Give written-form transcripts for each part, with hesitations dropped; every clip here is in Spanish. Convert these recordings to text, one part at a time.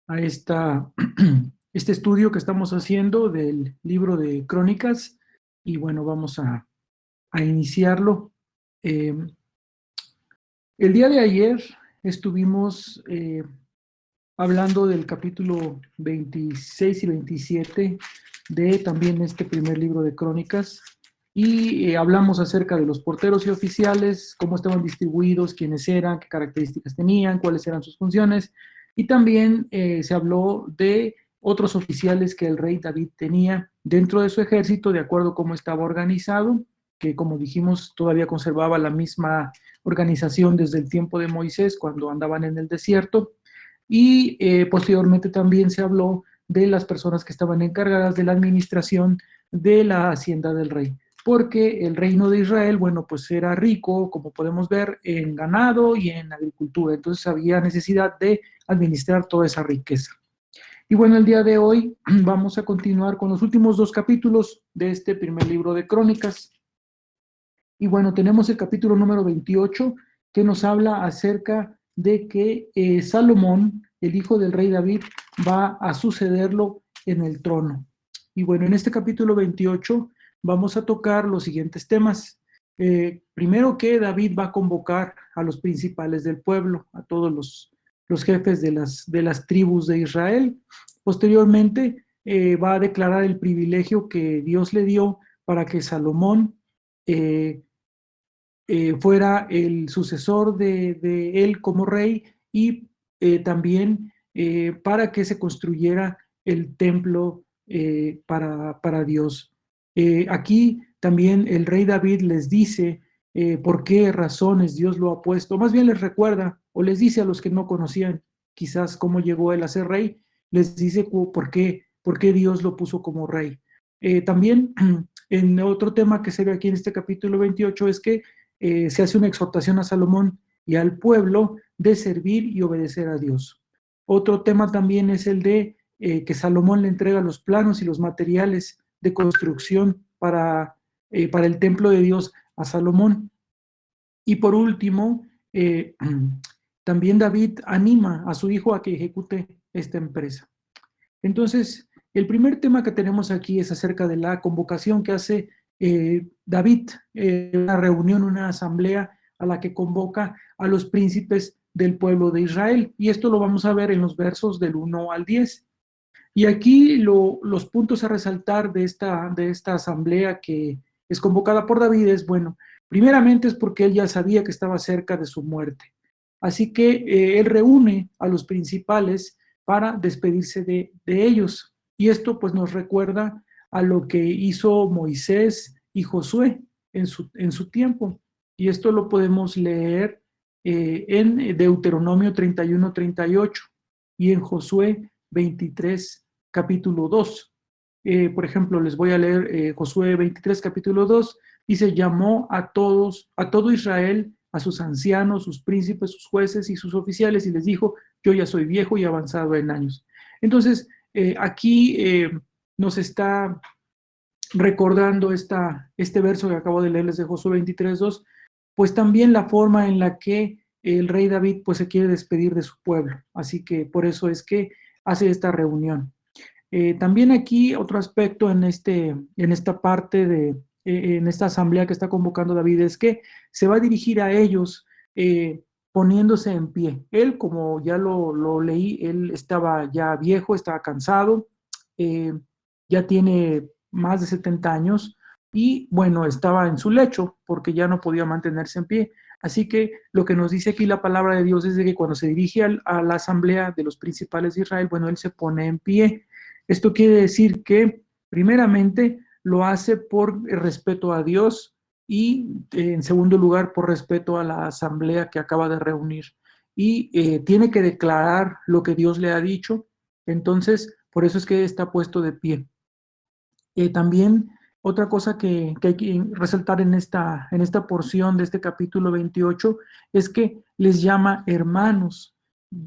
a este estudio que estamos haciendo del libro de Crónicas. Y bueno, vamos a iniciarlo. Eh, el día de ayer estuvimos hablando del capítulo 26 y 27 de también este primer libro de Crónicas. Y hablamos acerca de los porteros y oficiales, cómo estaban distribuidos, quiénes eran, qué características tenían, cuáles eran sus funciones. Y también se habló de otros oficiales que el rey David tenía dentro de su ejército, de acuerdo a cómo estaba organizado, que como dijimos todavía conservaba la misma organización desde el tiempo de Moisés, cuando andaban en el desierto. Y posteriormente también se habló de las personas que estaban encargadas de la administración de la hacienda del rey, porque el reino de Israel, bueno, pues era rico, como podemos ver, en ganado y en agricultura. Entonces había necesidad de administrar toda esa riqueza. Y bueno, el día de hoy vamos a continuar con los últimos dos capítulos de este primer libro de Crónicas. Y bueno, tenemos el capítulo número 28 que nos habla acerca de que Salomón, el hijo del rey David, va a sucederlo en el trono. Y bueno, en este capítulo 28 vamos a tocar los siguientes temas. Primero, que David va a convocar a los principales del pueblo, a todos los jefes de las tribus de Israel. Posteriormente, va a declarar el privilegio que Dios le dio para que Salomón fuera el sucesor de él como rey, y también para que se construyera el templo para Dios. Aquí también el rey David les dice por qué razones Dios lo ha puesto, más bien les recuerda o les dice a los que no conocían quizás cómo llegó él a ser rey, les dice por qué Dios lo puso como rey. También en otro tema que se ve aquí en este capítulo 28 es que se hace una exhortación a Salomón y al pueblo de servir y obedecer a Dios. Otro tema también es el de que Salomón le entrega los planos y los materiales de construcción para el templo de Dios a Salomón. Y por último, también David anima a su hijo a que ejecute esta empresa. Entonces, el primer tema que tenemos aquí es acerca de la convocación que hace David, una reunión, una asamblea a la que convoca a los príncipes del pueblo de Israel. Y esto lo vamos a ver en los versos del 1 al 10. Y aquí los puntos a resaltar de esta asamblea que es convocada por David es, bueno, primeramente es porque él ya sabía que estaba cerca de su muerte. Así que él reúne a los principales para despedirse de ellos. Y esto pues nos recuerda a lo que hizo Moisés y Josué en su tiempo. Y esto lo podemos leer en Deuteronomio 31-38 y en Josué 23, capítulo 2. Por ejemplo, les voy a leer Josué 23, capítulo 2. Dice, llamó a todos, a todo Israel, a sus ancianos, sus príncipes, sus jueces y sus oficiales, y les dijo, yo ya soy viejo y avanzado en años. Entonces, aquí nos está recordando este verso que acabo de leerles de Josué 23, 2, pues también la forma en la que el rey David pues se quiere despedir de su pueblo. Así que por eso es que hace esta reunión. También aquí otro aspecto en esta parte en esta asamblea que está convocando David es que se va a dirigir a ellos poniéndose en pie. Él, como ya lo leí, él estaba ya viejo, estaba cansado, eh, ya tiene más de 70 años y bueno, estaba en su lecho porque ya no podía mantenerse en pie. Así que lo que nos dice aquí la palabra de Dios es de que cuando se dirige a la asamblea de los principales de Israel, bueno, él se pone en pie. Esto quiere decir que, primeramente, lo hace por respeto a Dios y, en segundo lugar, por respeto a la asamblea que acaba de reunir. Y tiene que declarar lo que Dios le ha dicho. Entonces, por eso es que está puesto de pie. También otra cosa que hay que resaltar en esta porción de este capítulo 28 es que les llama hermanos,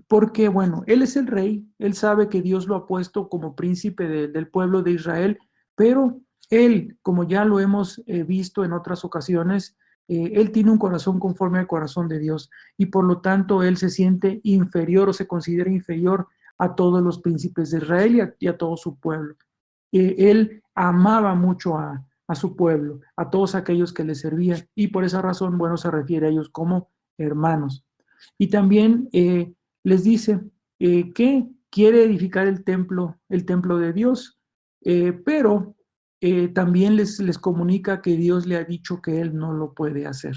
porque bueno, él es el rey, él sabe que Dios lo ha puesto como príncipe del pueblo de Israel, pero él, como ya lo hemos visto en otras ocasiones, él tiene un corazón conforme al corazón de Dios y por lo tanto él se siente inferior o se considera inferior a todos los príncipes de Israel y a todo su pueblo. Él amaba mucho a su pueblo, a todos aquellos que le servían, y por esa razón, bueno, se refiere a ellos como hermanos. Y también les dice que quiere edificar el templo de Dios, pero también les comunica que Dios le ha dicho que él no lo puede hacer.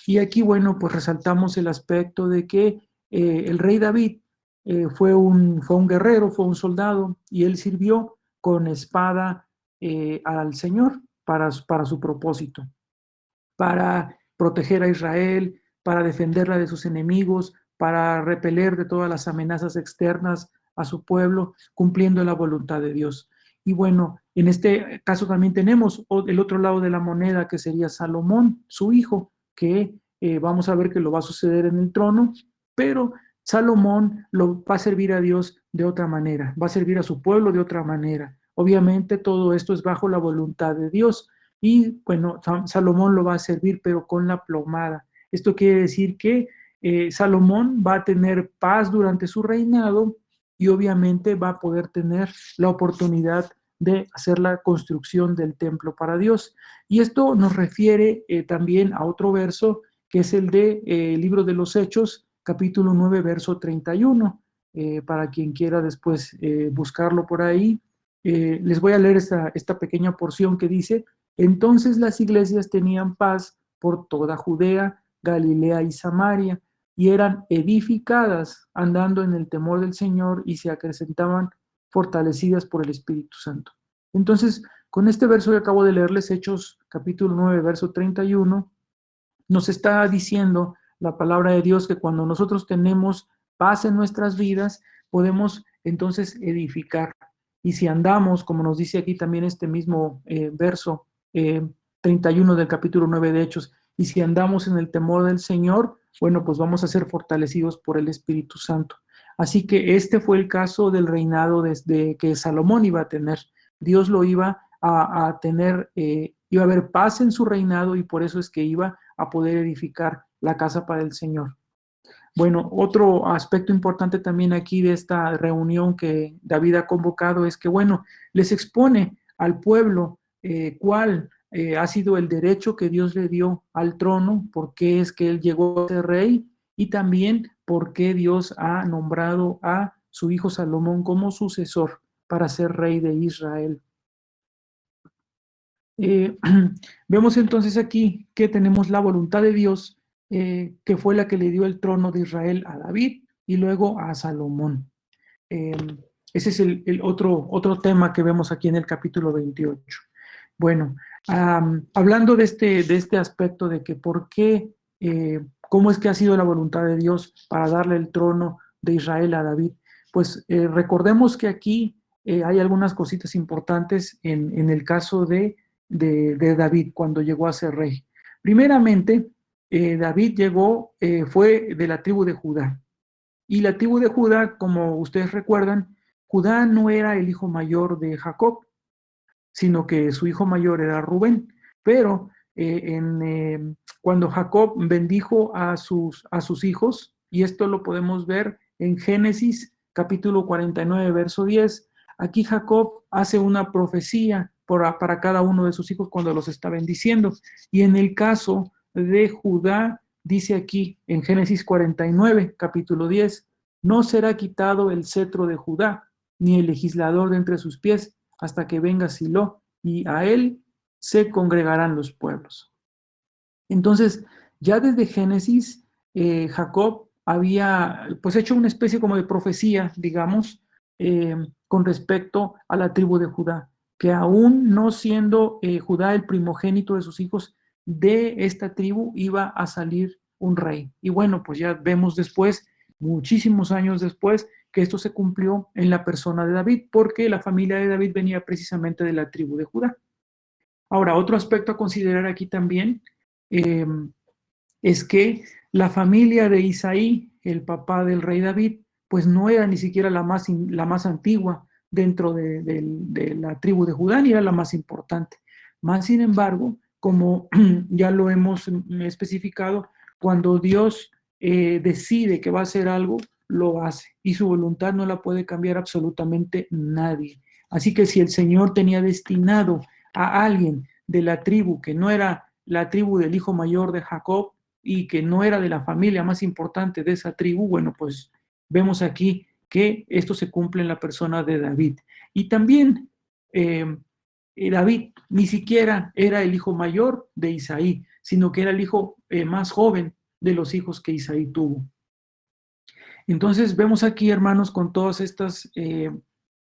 Y aquí, bueno, pues resaltamos el aspecto de que el rey David fue un guerrero, fue un soldado, y él sirvió con espada al Señor para su propósito, para proteger a Israel, para defenderla de sus enemigos, para repeler de todas las amenazas externas a su pueblo, cumpliendo la voluntad de Dios. Y bueno, en este caso también tenemos el otro lado de la moneda, que sería Salomón, su hijo, que vamos a ver que lo va a suceder en el trono, pero Salomón lo va a servir a Dios de otra manera, va a servir a su pueblo de otra manera. Obviamente todo esto es bajo la voluntad de Dios. Y bueno, Salomón lo va a servir, pero con la plomada. Esto quiere decir que Salomón va a tener paz durante su reinado y obviamente va a poder tener la oportunidad de hacer la construcción del templo para Dios. Y esto nos refiere también a otro verso, que es el de libro de los Hechos, capítulo 9, verso 31. Para quien quiera después buscarlo por ahí, les voy a leer esta pequeña porción que dice: entonces las iglesias tenían paz por toda Judea, Galilea y Samaria, y eran edificadas andando en el temor del Señor y se acrecentaban fortalecidas por el Espíritu Santo. Entonces, con este verso que acabo de leerles, Hechos capítulo 9, verso 31, nos está diciendo la palabra de Dios que cuando nosotros tenemos paz en nuestras vidas, podemos entonces edificar. Y si andamos, como nos dice aquí también este mismo verso 31 del capítulo 9 de Hechos, y si andamos en el temor del Señor, bueno, pues vamos a ser fortalecidos por el Espíritu Santo. Así que este fue el caso del reinado desde que Salomón iba a tener. Dios lo iba a tener, iba a haber paz en su reinado, y por eso es que iba a poder edificar la casa para el Señor. Bueno, otro aspecto importante también aquí de esta reunión que David ha convocado es que, bueno, les expone al pueblo cuál ha sido el derecho que Dios le dio al trono, por qué es que él llegó a ser rey, y también por qué Dios ha nombrado a su hijo Salomón como sucesor para ser rey de Israel. Eh, Vemos entonces aquí que tenemos la voluntad de Dios, que fue la que le dio el trono de Israel a David y luego a Salomón. Eh, Ese es el otro tema que vemos aquí en el capítulo 28. Bueno, hablando de este aspecto de que por qué, cómo es que ha sido la voluntad de Dios para darle el trono de Israel a David, pues recordemos que aquí hay algunas cositas importantes en el caso de David cuando llegó a ser rey. Primeramente, David llegó, fue de la tribu de Judá. Y la tribu de Judá, como ustedes recuerdan, Judá no era el hijo mayor de Jacob, sino que su hijo mayor era Rubén. Pero cuando Jacob bendijo a sus hijos, y esto lo podemos ver en Génesis capítulo 49, verso 10, aquí Jacob hace una profecía para cada uno de sus hijos cuando los está bendiciendo. Y en el caso de Judá, dice aquí en Génesis 49, capítulo 10, no será quitado el cetro de Judá, ni el legislador de entre sus pies, hasta que venga Silo, y a él se congregarán los pueblos. Entonces, ya desde Génesis, Jacob había pues hecho una especie como de profecía, digamos, con respecto a la tribu de Judá, que aún no siendo Judá el primogénito de sus hijos, de esta tribu iba a salir un rey. Y bueno, pues ya vemos después, muchísimos años después, que esto se cumplió en la persona de David, porque la familia de David venía precisamente de la tribu de Judá. Ahora, otro aspecto a considerar aquí también eh, es que la familia de Isaí, el papá del rey David, pues no era ni siquiera la más antigua dentro de la tribu de Judá, ni era la más importante. Más sin embargo, como ya lo hemos especificado, cuando Dios decide que va a hacer algo, lo hace y su voluntad no la puede cambiar absolutamente nadie. Así que si el Señor tenía destinado a alguien de la tribu que no era la tribu del hijo mayor de Jacob y que no era de la familia más importante de esa tribu, bueno, pues vemos aquí que esto se cumple en la persona de David. Y también David ni siquiera era el hijo mayor de Isaí, sino que era el hijo más joven de los hijos que Isaí tuvo. Entonces vemos aquí, hermanos, con todas estas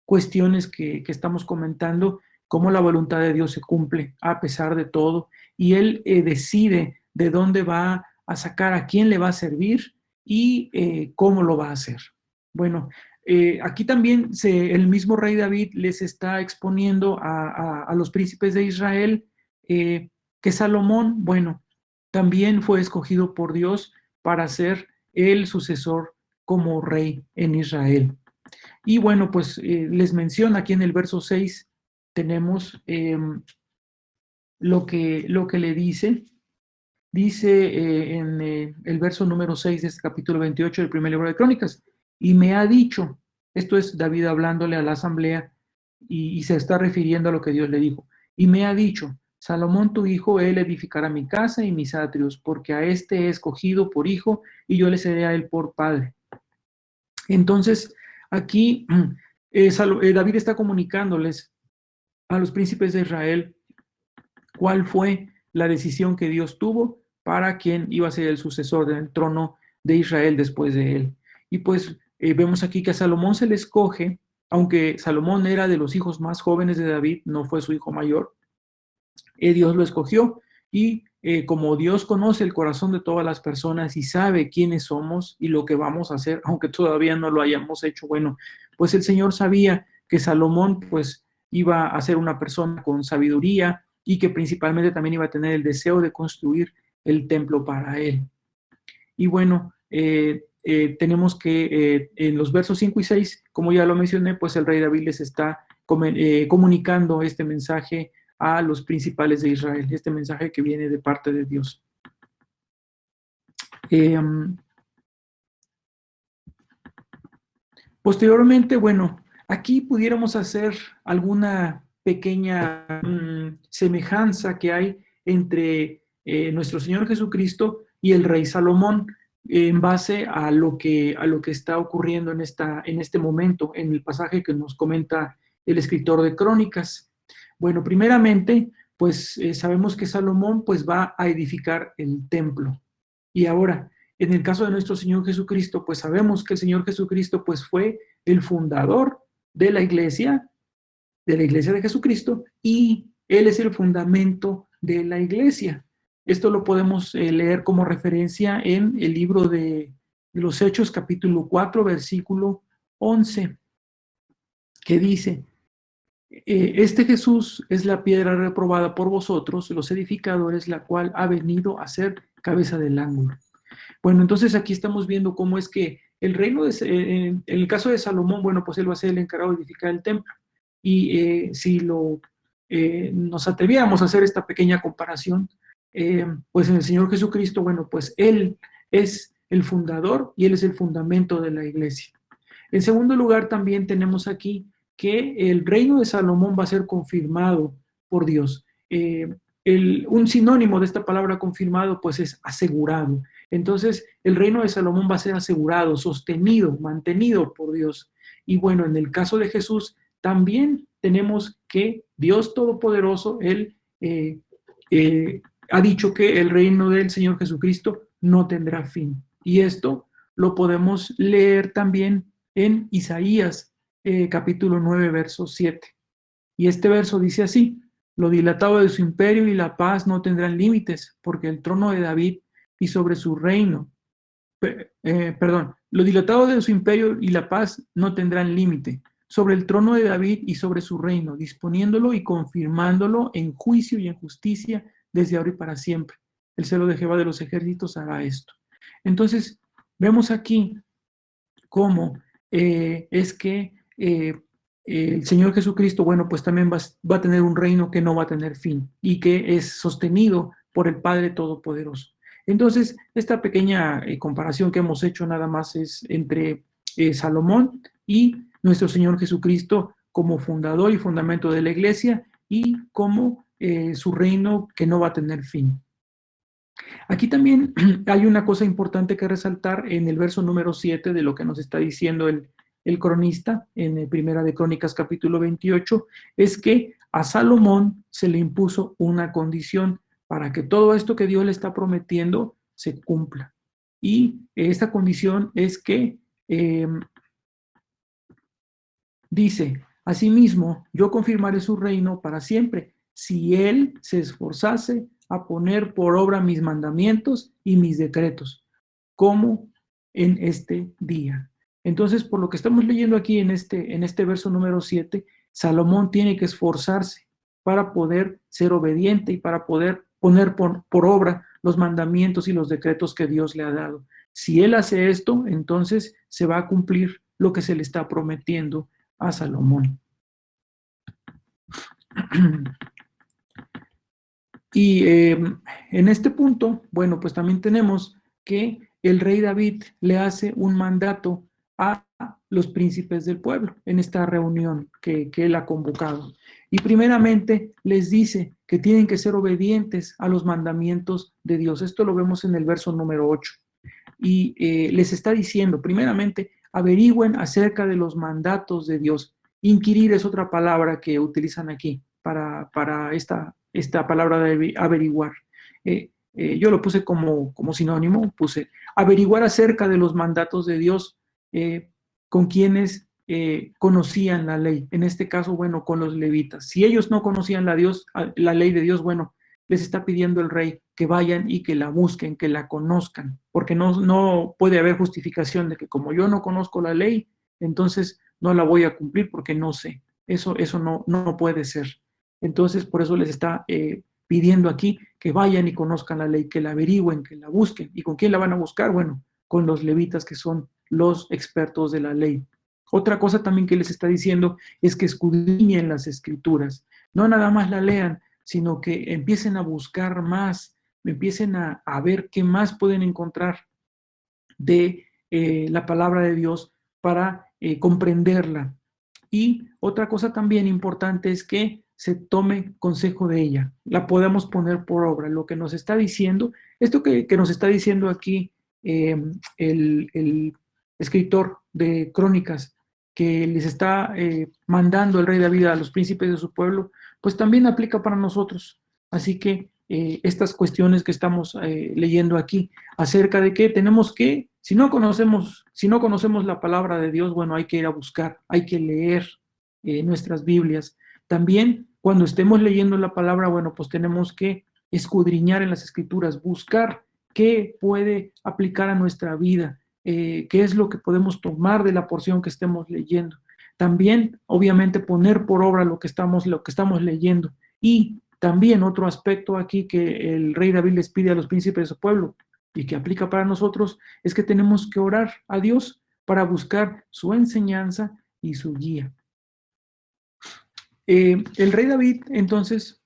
cuestiones que estamos comentando, cómo la voluntad de Dios se cumple a pesar de todo, y Él decide de dónde va a sacar, a quién le va a servir y cómo lo va a hacer. Bueno, aquí también el mismo rey David les está exponiendo a los príncipes de Israel que Salomón, bueno, también fue escogido por Dios para ser el sucesor como rey en Israel. Y bueno, pues les menciona aquí en el verso 6, tenemos lo que le dice. Dice en el verso número 6 de este capítulo 28 del primer libro de Crónicas, y me ha dicho, esto es David hablándole a la asamblea y se está refiriendo a lo que Dios le dijo, y me ha dicho, Salomón tu hijo, él edificará mi casa y mis atrios, porque a este he escogido por hijo y yo le seré a él por padre. Entonces, aquí David está comunicándoles a los príncipes de Israel cuál fue la decisión que Dios tuvo para quien iba a ser el sucesor del trono de Israel después de él. Y pues vemos aquí que a Salomón se le escoge, aunque Salomón era de los hijos más jóvenes de David, no fue su hijo mayor, Dios lo escogió y como Dios conoce el corazón de todas las personas y sabe quiénes somos y lo que vamos a hacer, aunque todavía no lo hayamos hecho, bueno, pues el Señor sabía que Salomón pues iba a ser una persona con sabiduría y que principalmente también iba a tener el deseo de construir el templo para él. Y bueno, tenemos que en los versos 5 y 6, como ya lo mencioné, pues el rey David les está comunicando este mensaje a los principales de Israel, este mensaje que viene de parte de Dios. Posteriormente, bueno, aquí pudiéramos hacer alguna pequeña semejanza que hay entre nuestro Señor Jesucristo y el rey Salomón en base a lo que está ocurriendo en este momento, en el pasaje que nos comenta el escritor de Crónicas. Bueno, primeramente, pues sabemos que Salomón pues va a edificar el templo. Y ahora, en el caso de nuestro Señor Jesucristo, pues sabemos que el Señor Jesucristo pues fue el fundador de la iglesia de Jesucristo, y Él es el fundamento de la iglesia. Esto lo podemos leer como referencia en el libro de los Hechos, capítulo 4, versículo 11, que dice, este Jesús es la piedra reprobada por vosotros, los edificadores, la cual ha venido a ser cabeza del ángulo. Bueno, entonces aquí estamos viendo cómo es que el reino, en el caso de Salomón, bueno, pues él va a ser el encargado de edificar el templo. Y si nos atreviéramos a hacer esta pequeña comparación, pues en el Señor Jesucristo, bueno, pues Él es el fundador y Él es el fundamento de la iglesia. En segundo lugar, también tenemos aquí que el reino de Salomón va a ser confirmado por Dios. Un sinónimo de esta palabra confirmado, pues es asegurado. Entonces, el reino de Salomón va a ser asegurado, sostenido, mantenido por Dios. Y bueno, en el caso de Jesús, también tenemos que Dios Todopoderoso, Él ha dicho que el reino del Señor Jesucristo no tendrá fin. Y esto lo podemos leer también en Isaías capítulo 9, verso 7. Y este verso dice así, lo dilatado de su imperio y la paz no tendrán límites, porque el trono de David y sobre su reino, lo dilatado de su imperio y la paz no tendrán límite, sobre el trono de David y sobre su reino, disponiéndolo y confirmándolo en juicio y en justicia desde ahora y para siempre. El celo de Jehová de los ejércitos hará esto. Entonces, vemos aquí cómo es que el Señor Jesucristo, bueno, pues también va a tener un reino que no va a tener fin y que es sostenido por el Padre Todopoderoso. Entonces, esta pequeña comparación que hemos hecho nada más es entre Salomón, y nuestro Señor Jesucristo como fundador y fundamento de la iglesia y como su reino que no va a tener fin. Aquí también hay una cosa importante que resaltar en el verso número 7 de lo que nos está diciendo el cronista en Primera de Crónicas capítulo 28, es que a Salomón se le impuso una condición para que todo esto que Dios le está prometiendo se cumpla. Y esta condición es que dice, asimismo, yo confirmaré su reino para siempre, si él se esforzase a poner por obra mis mandamientos y mis decretos, como en este día. Entonces, por lo que estamos leyendo aquí en este verso número 7, Salomón tiene que esforzarse para poder ser obediente y para poder poner por obra los mandamientos y los decretos que Dios le ha dado. Si él hace esto, entonces se va a cumplir lo que se le está prometiendo a Salomón. Y en este punto, bueno, pues también tenemos que el rey David le hace un mandato a los príncipes del pueblo en esta reunión que él ha convocado. Y primeramente les dice que tienen que ser obedientes a los mandamientos de Dios. Esto lo vemos en el verso número 8. Y les está diciendo, primeramente, averigüen acerca de los mandatos de Dios. Inquirir es otra palabra que utilizan aquí para esta palabra de averiguar. Yo lo puse como sinónimo, puse averiguar acerca de los mandatos de Dios con quienes conocían la ley. En este caso, bueno, con los levitas. Si ellos no conocían la ley de Dios, bueno, les está pidiendo el rey que vayan y que la busquen, que la conozcan, porque no puede haber justificación de que como yo no conozco la ley, entonces no la voy a cumplir porque no sé. Eso no puede ser. Entonces, por eso les está pidiendo aquí que vayan y conozcan la ley, que la averigüen, que la busquen. ¿Y con quién la van a buscar? Bueno, con los levitas, que son los expertos de la ley. Otra cosa también que les está diciendo es que escudriñen las escrituras. No nada más la lean, sino que empiecen a buscar más, empiecen a ver qué más pueden encontrar de la palabra de Dios para comprenderla. Y otra cosa también importante es que se tome consejo de ella, la podamos poner por obra. Lo que nos está diciendo, esto que nos está diciendo aquí el escritor de Crónicas, que les está mandando el rey David a los príncipes de su pueblo, pues también aplica para nosotros. Así que estas cuestiones que estamos leyendo aquí, acerca de que tenemos que, si no conocemos la palabra de Dios, bueno, hay que ir a buscar, hay que leer nuestras Biblias. También cuando estemos leyendo la palabra, bueno, pues tenemos que escudriñar en las escrituras, buscar qué puede aplicar a nuestra vida, qué es lo que podemos tomar de la porción que estemos leyendo. También, obviamente, poner por obra lo que estamos leyendo. Y también otro aspecto aquí que el rey David les pide a los príncipes de su pueblo y que aplica para nosotros es que tenemos que orar a Dios para buscar su enseñanza y su guía. El rey David, entonces,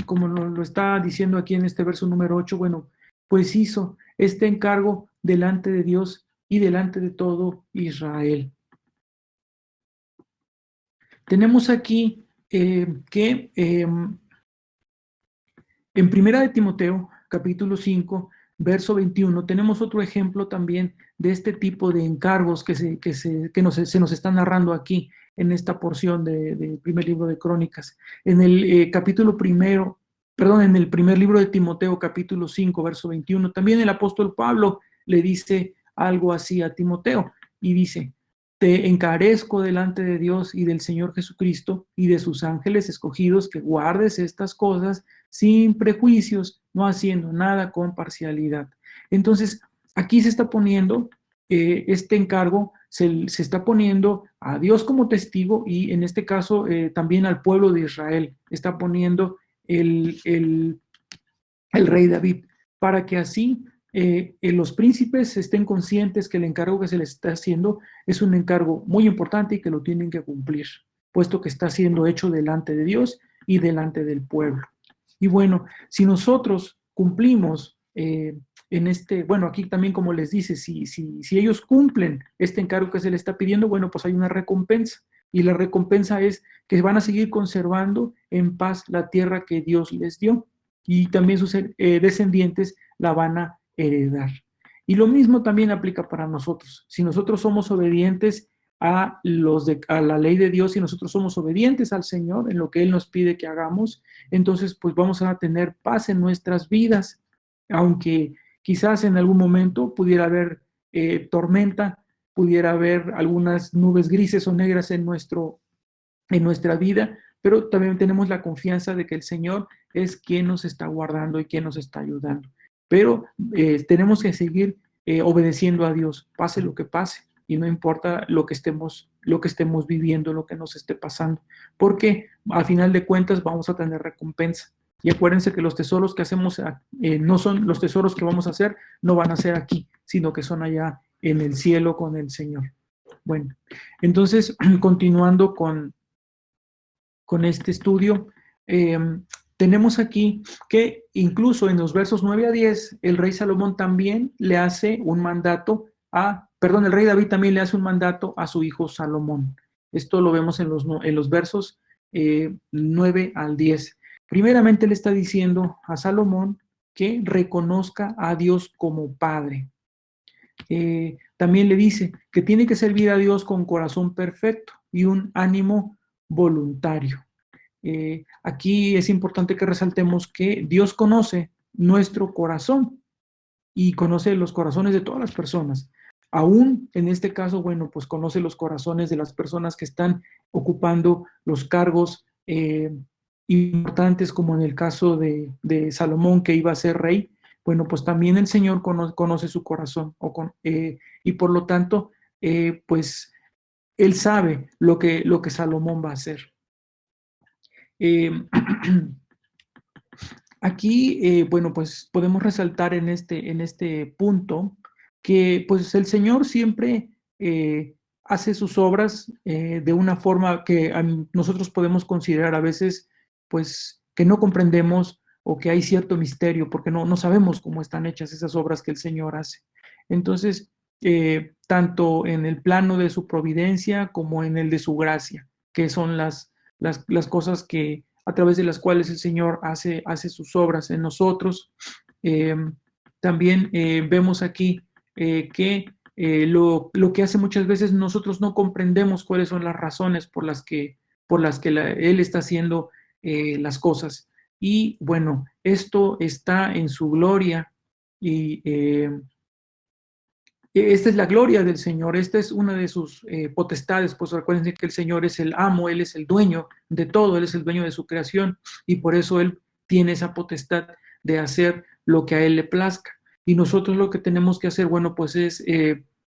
como lo está diciendo aquí en este verso número 8, bueno, pues hizo este encargo delante de Dios y delante de todo Israel. Tenemos aquí que en Primera de Timoteo, capítulo 5, verso 21, tenemos otro ejemplo también de este tipo de encargos que se nos está narrando aquí en esta porción del primer libro de Crónicas. En el capítulo primero, perdón, en el primer libro de Timoteo, capítulo 5, verso 21, también el apóstol Pablo le dice algo así a Timoteo y dice: te encarezco delante de Dios y del Señor Jesucristo y de sus ángeles escogidos que guardes estas cosas sin prejuicios, no haciendo nada con parcialidad. Entonces, aquí se está poniendo este encargo, se está poniendo a Dios como testigo y en este caso también al pueblo de Israel, está poniendo el rey David, para que así los príncipes estén conscientes que el encargo que se les está haciendo es un encargo muy importante y que lo tienen que cumplir, puesto que está siendo hecho delante de Dios y delante del pueblo. Y bueno, si nosotros cumplimos en este, bueno, aquí también como les dice, si ellos cumplen este encargo que se les está pidiendo, bueno, pues hay una recompensa. Y la recompensa es que van a seguir conservando en paz la tierra que Dios les dio. Y también sus descendientes la van a heredar. Y lo mismo también aplica para nosotros. Si nosotros somos obedientes a la ley de Dios y nosotros somos obedientes al Señor en lo que Él nos pide que hagamos, entonces pues vamos a tener paz en nuestras vidas, aunque quizás en algún momento pudiera haber tormenta, pudiera haber algunas nubes grises o negras en nuestra vida, pero también tenemos la confianza de que el Señor es quien nos está guardando y quien nos está ayudando. Pero tenemos que seguir obedeciendo a Dios, pase lo que pase, y no importa lo que estemos viviendo, lo que nos esté pasando, porque al final de cuentas vamos a tener recompensa. Y acuérdense que los tesoros que hacemos no son los tesoros que vamos a hacer, no van a ser aquí, sino que son allá en el cielo con el Señor. Bueno, entonces, continuando con este estudio, eh, tenemos aquí que incluso en los versos 9 a 10, el rey Salomón también le hace un mandato el rey David también le hace un mandato a su hijo Salomón. Esto lo vemos en los versos 9 al 10. Primeramente le está diciendo a Salomón que reconozca a Dios como Padre. También le dice que tiene que servir a Dios con corazón perfecto y un ánimo voluntario. Aquí es importante que resaltemos que Dios conoce nuestro corazón y conoce los corazones de todas las personas. Aún en este caso, bueno, pues conoce los corazones de las personas que están ocupando los cargos importantes, como en el caso de Salomón, que iba a ser rey. Bueno, pues también el Señor conoce su corazón y por lo tanto, pues Él sabe lo que Salomón va a hacer. Eh, Aquí, bueno, pues podemos resaltar en este punto que pues el Señor siempre hace sus obras de una forma que nosotros podemos considerar a veces pues que no comprendemos o que hay cierto misterio porque no sabemos cómo están hechas esas obras que el Señor hace. Entonces, tanto en el plano de su providencia como en el de su gracia, que son las cosas a través de las cuales el Señor hace sus obras en nosotros. Eh, También vemos aquí que lo que hace muchas veces nosotros no comprendemos cuáles son las razones por las que Él está haciendo las cosas. Y bueno, esto está en su gloria y esta es la gloria del Señor, esta es una de sus potestades, pues recuerden que el Señor es el amo, Él es el dueño de todo, Él es el dueño de su creación y por eso Él tiene esa potestad de hacer lo que a Él le plazca. Y nosotros lo que tenemos que hacer, bueno, pues es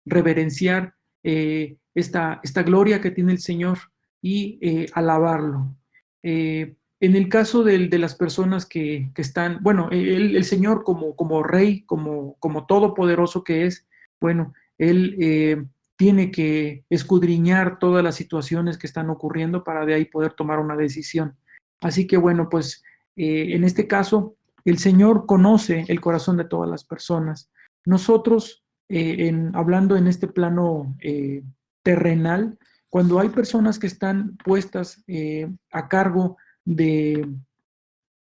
reverenciar esta gloria que tiene el Señor y alabarlo. En el caso de las personas que están, bueno, el Señor como rey, como todopoderoso que es, bueno, él tiene que escudriñar todas las situaciones que están ocurriendo para de ahí poder tomar una decisión. Así que bueno, pues en este caso, el Señor conoce el corazón de todas las personas. Nosotros, hablando en este plano terrenal, cuando hay personas que están puestas a cargo de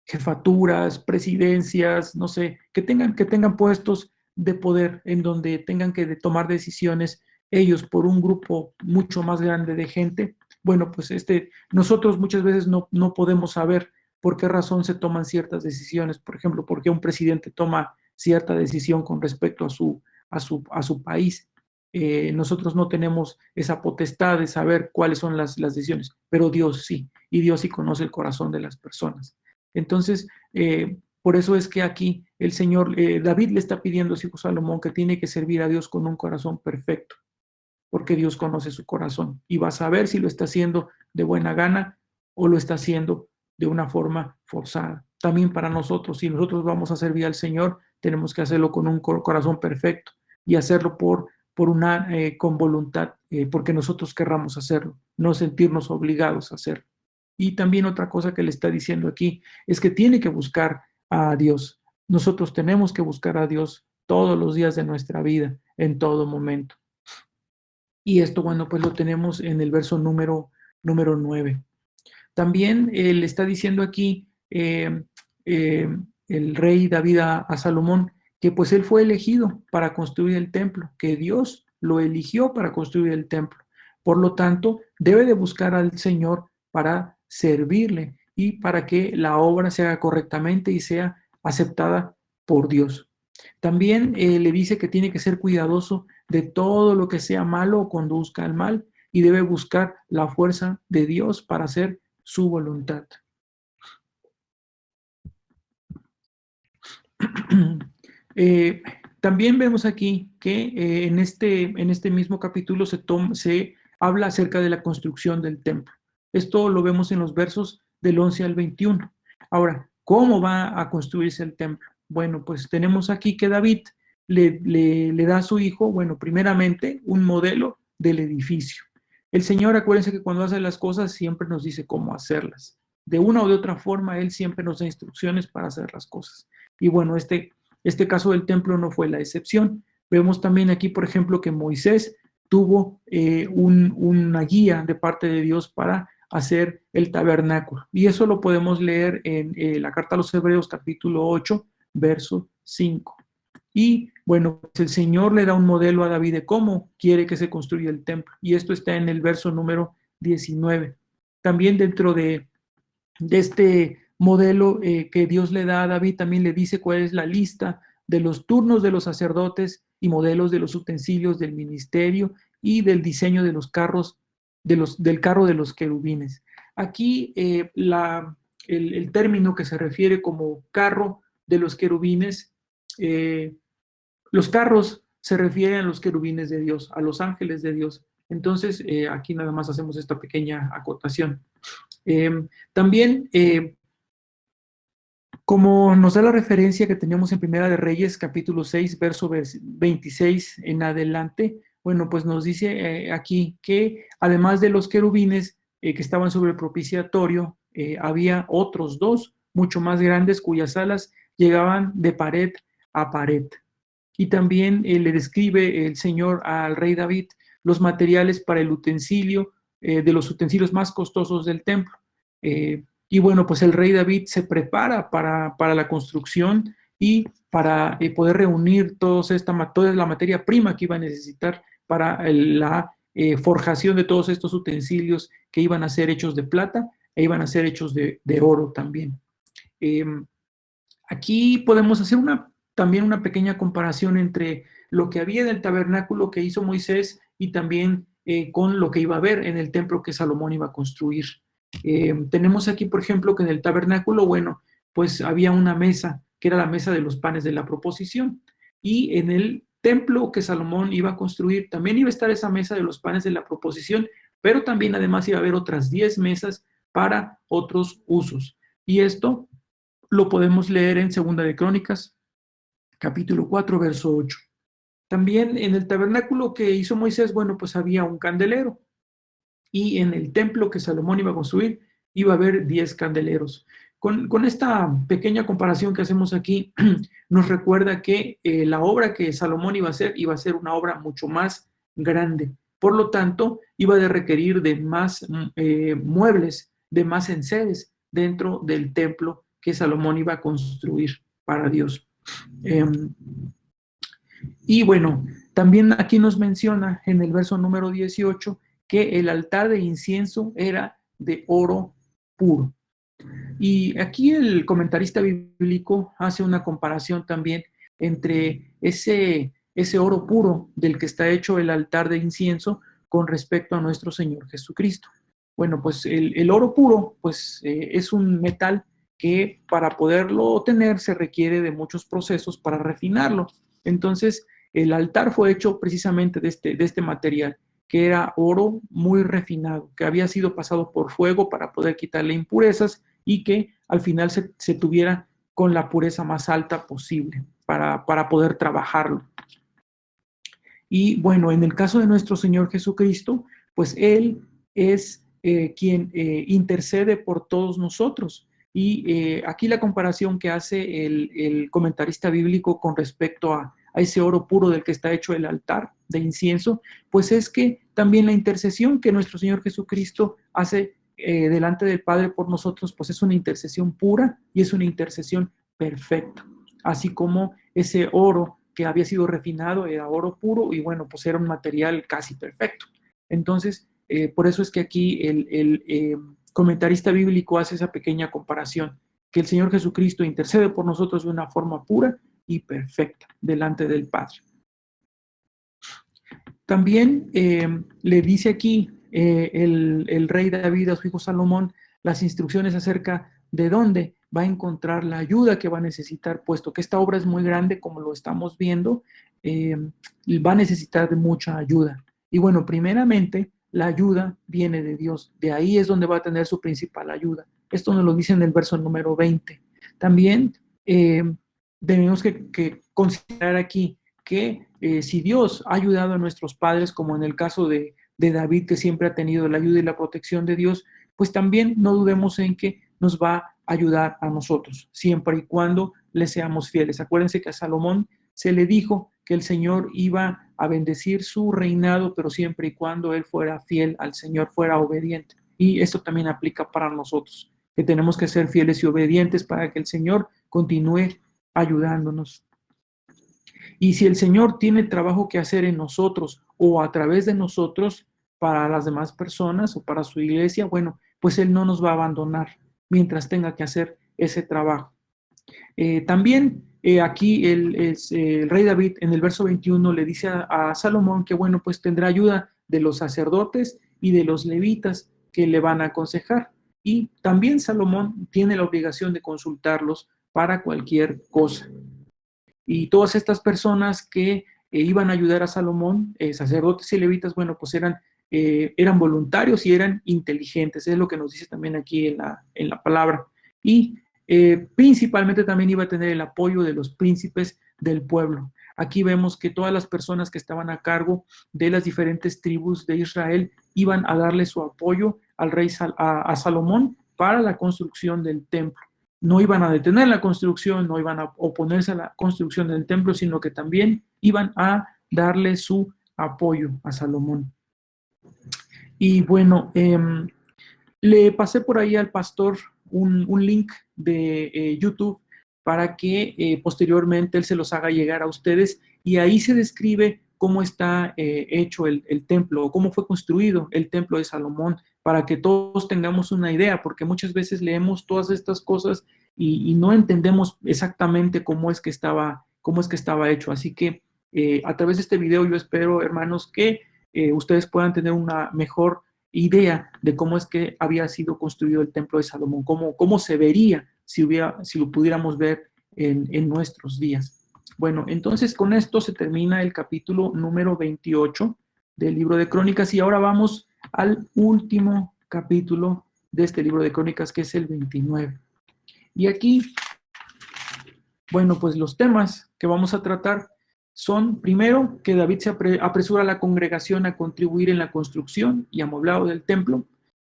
jefaturas, presidencias, no sé, que tengan puestos de poder en donde tengan que tomar decisiones ellos por un grupo mucho más grande de gente. Bueno, pues nosotros muchas veces no podemos saber por qué razón se toman ciertas decisiones. Por ejemplo, por qué un presidente toma cierta decisión con respecto a su país. Nosotros no tenemos esa potestad de saber cuáles son las decisiones, pero Dios sí, y Dios sí conoce el corazón de las personas. Entonces, por eso es que aquí el Señor, David le está pidiendo a su hijo Salomón que tiene que servir a Dios con un corazón perfecto, porque Dios conoce su corazón y va a saber si lo está haciendo de buena gana o lo está haciendo de una forma forzada. También para nosotros, si nosotros vamos a servir al Señor, tenemos que hacerlo con un corazón perfecto y hacerlo con voluntad, porque nosotros querramos hacerlo, no sentirnos obligados a hacerlo. Y también otra cosa que le está diciendo aquí es que tiene que buscar a Dios. nosotros tenemos que buscar a Dios todos los días de nuestra vida, en todo momento. Y esto, bueno, pues lo tenemos en el verso número 9. También él está diciendo aquí el rey David a Salomón que pues él fue elegido para construir el templo, que Dios lo eligió para construir el templo. Por lo tanto, debe de buscar al Señor para servirle y para que la obra se haga correctamente y sea aceptada por Dios. También le dice que tiene que ser cuidadoso de todo lo que sea malo o conduzca al mal y debe buscar la fuerza de Dios para hacer su voluntad. Eh, también vemos aquí que en este mismo capítulo se habla acerca de la construcción del templo. Esto lo vemos en los versos del 11 al 21. Ahora, ¿cómo va a construirse el templo? Bueno, pues tenemos aquí que David le da a su hijo, bueno, primeramente un modelo del edificio. El Señor, acuérdense que cuando hace las cosas siempre nos dice cómo hacerlas. De una o de otra forma, Él siempre nos da instrucciones para hacer las cosas. Y bueno, este caso del templo no fue la excepción. Vemos también aquí, por ejemplo, que Moisés tuvo una guía de parte de Dios para hacer el tabernáculo. Y eso lo podemos leer en la carta a los Hebreos capítulo 8, verso 5. Y bueno, pues el Señor le da un modelo a David de cómo quiere que se construya el templo. Y esto está en el verso número 19. También dentro de este modelo que Dios le da a David, también le dice cuál es la lista de los turnos de los sacerdotes y modelos de los utensilios del ministerio y del diseño de los carros, del carro de los querubines. Aquí el término que se refiere como carro de los querubines, los carros se refieren a los querubines de Dios, a los ángeles de Dios. Entonces, aquí nada más hacemos esta pequeña acotación. También, como nos da la referencia que teníamos en Primera de Reyes, capítulo 6, verso 26 en adelante, bueno, pues nos dice aquí que además de los querubines que estaban sobre el propiciatorio, había otros dos, mucho más grandes, cuyas alas llegaban de pared a pared. Y también le describe el Señor al rey David los materiales para el utensilio, de los utensilios más costosos del templo. Y bueno, pues el rey David se prepara para la construcción y para poder reunir toda la materia prima que iba a necesitar para la forjación de todos estos utensilios que iban a ser hechos de plata e iban a ser hechos de oro también. Aquí podemos hacer también una pequeña comparación entre lo que había en el tabernáculo que hizo Moisés y también con lo que iba a haber en el templo que Salomón iba a construir. Tenemos aquí, por ejemplo, que en el tabernáculo, bueno, pues había una mesa, que era la mesa de los panes de la proposición. Y en el templo que Salomón iba a construir, también iba a estar esa mesa de los panes de la proposición, pero también además iba a haber otras 10 mesas para otros usos. Y esto lo podemos leer en Segunda de Crónicas, capítulo 4, verso 8. También en el tabernáculo que hizo Moisés, bueno, pues había un candelero. Y en el templo que Salomón iba a construir, iba a haber 10 candeleros. Con esta pequeña comparación que hacemos aquí, nos recuerda que la obra que Salomón iba a ser una obra mucho más grande. Por lo tanto, iba a requerir de más muebles, de más enseres dentro del templo que Salomón iba a construir para Dios. Y bueno, también aquí nos menciona en el verso número 18 que el altar de incienso era de oro puro. Y aquí el comentarista bíblico hace una comparación también entre ese oro puro del que está hecho el altar de incienso con respecto a nuestro Señor Jesucristo. Bueno, pues el oro puro pues es un metal que para poderlo obtener se requiere de muchos procesos para refinarlo. Entonces, el altar fue hecho precisamente de este material, que era oro muy refinado, que había sido pasado por fuego para poder quitarle impurezas y que al final se tuviera con la pureza más alta posible para poder trabajarlo. Y bueno, en el caso de nuestro Señor Jesucristo, pues Él es quien intercede por todos nosotros. Y aquí la comparación que hace el comentarista bíblico con respecto a ese oro puro del que está hecho el altar de incienso, pues es que también la intercesión que nuestro Señor Jesucristo hace delante del Padre por nosotros, pues es una intercesión pura y es una intercesión perfecta. Así como ese oro que había sido refinado era oro puro y bueno, pues era un material casi perfecto. Entonces, por eso es que aquí el comentarista bíblico hace esa pequeña comparación, que el Señor Jesucristo intercede por nosotros de una forma pura y perfecta delante del Padre. También le dice aquí el rey David a su hijo Salomón las instrucciones acerca de dónde va a encontrar la ayuda que va a necesitar, puesto que esta obra es muy grande, como lo estamos viendo, va a necesitar de mucha ayuda. Y bueno, primeramente, la ayuda viene de Dios. De ahí es donde va a tener su principal ayuda. Esto nos lo dice en el verso número 20. También tenemos que considerar aquí que si Dios ha ayudado a nuestros padres, como en el caso de David, que siempre ha tenido la ayuda y la protección de Dios, pues también no dudemos en que nos va a ayudar a nosotros, siempre y cuando le seamos fieles. Acuérdense que a Salomón se le dijo que el Señor iba a bendecir su reinado, pero siempre y cuando él fuera fiel al Señor, fuera obediente. Y esto también aplica para nosotros, que tenemos que ser fieles y obedientes para que el Señor continúe ayudándonos. Y si el Señor tiene trabajo que hacer en nosotros o a través de nosotros para las demás personas o para su iglesia, bueno, pues Él no nos va a abandonar mientras tenga que hacer ese trabajo. También aquí el rey David en el verso 21 le dice a Salomón que, bueno, pues tendrá ayuda de los sacerdotes y de los levitas que le van a aconsejar. Y también Salomón tiene la obligación de consultarlos para cualquier cosa. Y todas estas personas que iban a ayudar a Salomón, sacerdotes y levitas, bueno, pues eran voluntarios y eran inteligentes, es lo que nos dice también aquí en la palabra. Y principalmente también iba a tener el apoyo de los príncipes del pueblo. Aquí vemos que todas las personas que estaban a cargo de las diferentes tribus de Israel iban a darle su apoyo al rey a Salomón para la construcción del templo. No iban a detener la construcción, no iban a oponerse a la construcción del templo, sino que también iban a darle su apoyo a Salomón. Y bueno, le pasé por ahí al pastor un link de YouTube para que posteriormente él se los haga llegar a ustedes y ahí se describe cómo está hecho el templo, cómo fue construido el templo de Salomón, para que todos tengamos una idea, porque muchas veces leemos todas estas cosas y no entendemos exactamente cómo es que estaba hecho. Así que a través de este video yo espero, hermanos, que ustedes puedan tener una mejor idea de cómo es que había sido construido el templo de Salomón, cómo se vería si lo pudiéramos ver en nuestros días. Bueno, entonces con esto se termina el capítulo número 28 del libro de Crónicas y ahora vamos al último capítulo de este libro de Crónicas, que es el 29. Y aquí, bueno, pues los temas que vamos a tratar son, primero, que David se apresura a la congregación a contribuir en la construcción y amoblado del templo.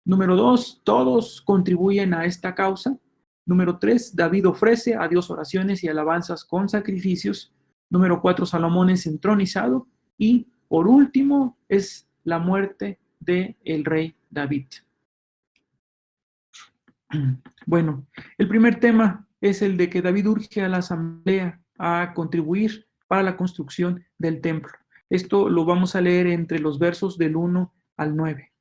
Número 2, todos contribuyen a esta causa. Número 3, David ofrece a Dios oraciones y alabanzas con sacrificios. Número 4, Salomón es entronizado. Y por último, es la muerte del rey David. Bueno, el primer tema es el de que David urge a la asamblea a contribuir para la construcción del templo. Esto lo vamos a leer entre los versos del 1 al 9.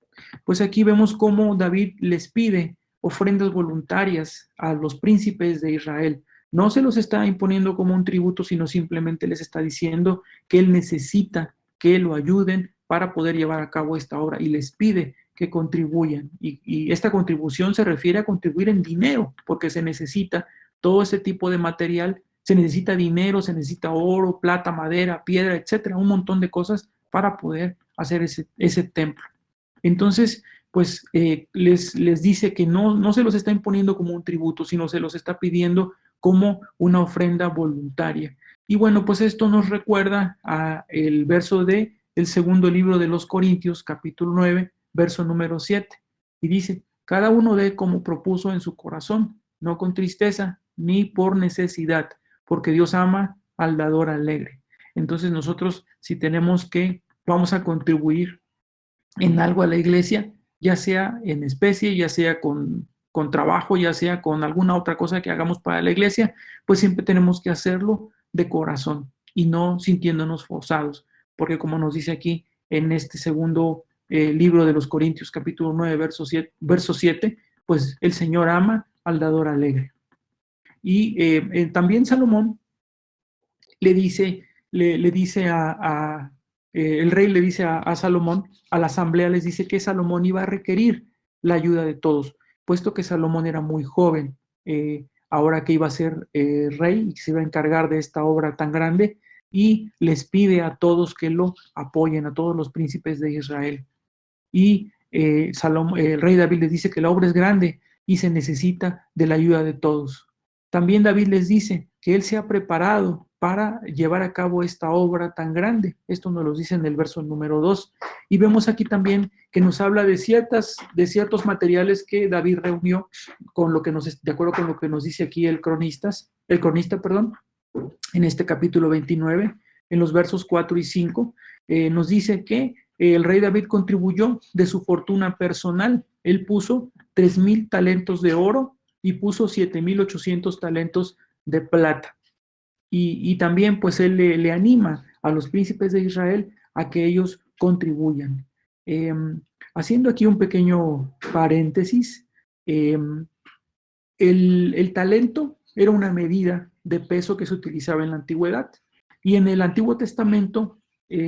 Pues aquí vemos cómo David les pide ofrendas voluntarias a los príncipes de Israel. No se los está imponiendo como un tributo, sino simplemente les está diciendo que él necesita que lo ayuden para poder llevar a cabo esta obra y les pide que contribuyan. Y esta contribución se refiere a contribuir en dinero, porque se necesita todo ese tipo de material, se necesita dinero, se necesita oro, plata, madera, piedra, etcétera, un montón de cosas para poder hacer ese templo. Entonces, pues les dice que no se los está imponiendo como un tributo, sino se los está pidiendo como una ofrenda voluntaria. Y bueno, pues esto nos recuerda a el verso de el segundo libro de los Corintios, capítulo 9, verso número 7. Y dice, cada uno dé como propuso en su corazón, no con tristeza, ni por necesidad, porque Dios ama al dador alegre. Entonces nosotros, si tenemos que, vamos a contribuir en algo a la iglesia, ya sea en especie, ya sea con trabajo, ya sea con alguna otra cosa que hagamos para la iglesia, pues siempre tenemos que hacerlo de corazón y no sintiéndonos forzados, porque como nos dice aquí en este segundo libro de los Corintios, capítulo 9, verso 7, pues el Señor ama al dador alegre. Y también Salomón le dice, le dice el rey le dice a Salomón, a la asamblea les dice que Salomón iba a requerir la ayuda de todos, puesto que Salomón era muy joven, ahora que iba a ser rey y se iba a encargar de esta obra tan grande, y les pide a todos que lo apoyen, a todos los príncipes de Israel. Y el rey David les dice que la obra es grande y se necesita de la ayuda de todos. También David les dice que él se ha preparado para llevar a cabo esta obra tan grande. Esto nos lo dice en el verso número 2. Y vemos aquí también que nos habla de ciertos materiales que David reunió de acuerdo con lo que nos dice aquí el cronista, en este capítulo 29, en los versos 4 y 5, nos dice que el rey David contribuyó de su fortuna personal. Él puso 3,000 talentos de oro y puso 7,800 talentos de plata. Y también pues él le anima a los príncipes de Israel a que ellos contribuyan. Haciendo aquí un pequeño paréntesis, el talento era una medida de peso que se utilizaba en la antigüedad. Y en el Antiguo Testamento,